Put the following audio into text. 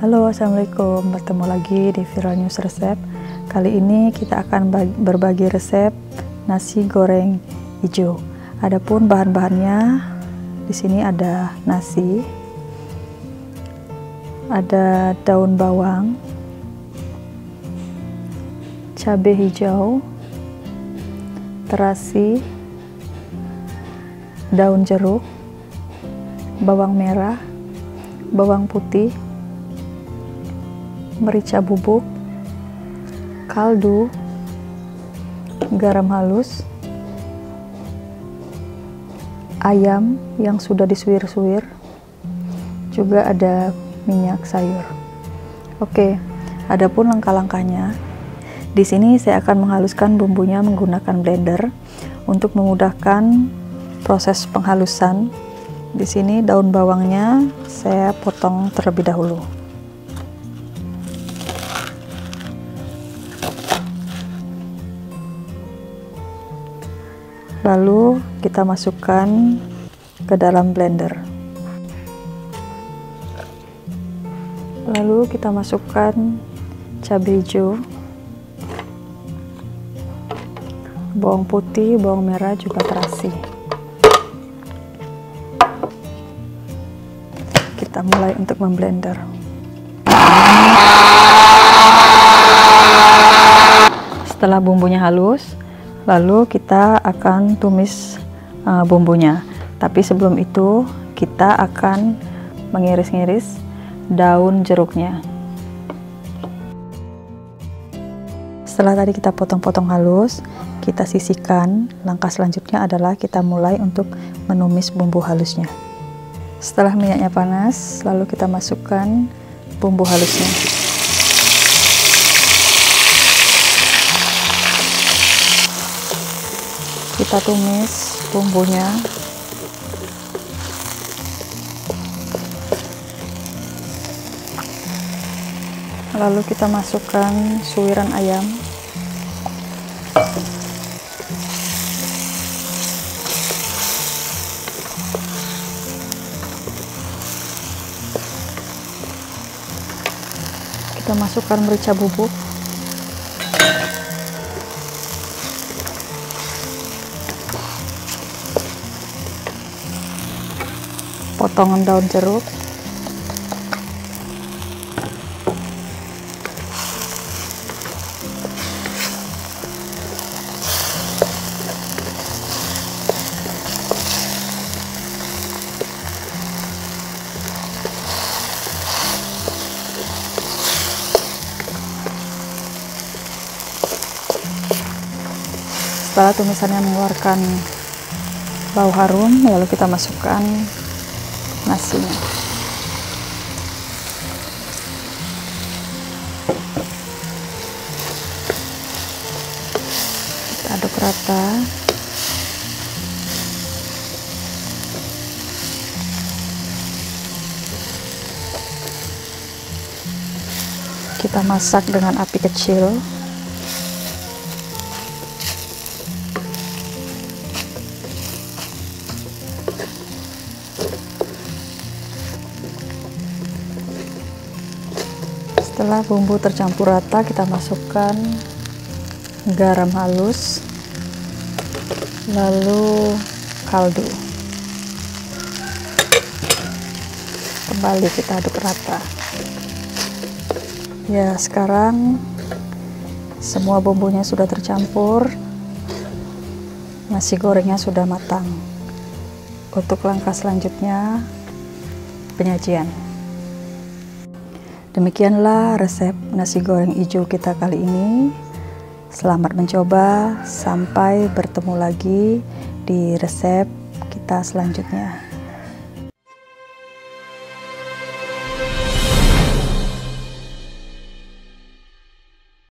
Halo, assalamualaikum. Bertemu lagi di Viral News Resep. Kali ini kita akan berbagi resep nasi goreng hijau. Adapun bahan-bahannya, di sini ada nasi, ada daun bawang, cabai hijau, terasi, daun jeruk, bawang merah, bawang putih, merica bubuk, kaldu, garam halus, ayam yang sudah disuir-suir, juga ada minyak sayur. Oke, adapun langkah-langkahnya, di sini saya akan menghaluskan bumbunya menggunakan blender untuk memudahkan proses penghalusan. Di sini daun bawangnya saya potong terlebih dahulu. Lalu kita masukkan ke dalam blender. Lalu kita masukkan cabai hijau, bawang putih, bawang merah, juga terasi. Kita mulai untuk memblender. Setelah bumbunya halus, lalu kita akan tumis bumbunya. Tapi sebelum itu kita akan mengiris-ngiris daun jeruknya. Setelah tadi kita potong-potong halus, kita sisihkan. Langkah selanjutnya adalah kita mulai untuk menumis bumbu halusnya. Setelah minyaknya panas, lalu kita masukkan bumbu halusnya. Kita tumis bumbunya. Lalu kita masukkan suiran ayam. Kita masukkan merica bubuk. Potongan daun jeruk, setelah tumisannya mengeluarkan bau harum, lalu kita masukkan nasinya. Kita aduk rata. Kita masak dengan api kecil. Setelah bumbu tercampur rata, kita masukkan garam halus, lalu kaldu. Kembali kita aduk rata. Ya, sekarang semua bumbunya sudah tercampur. Nasi gorengnya sudah matang. Untuk langkah selanjutnya, penyajian. Demikianlah resep nasi goreng hijau kita kali ini. Selamat mencoba, sampai bertemu lagi di resep kita selanjutnya.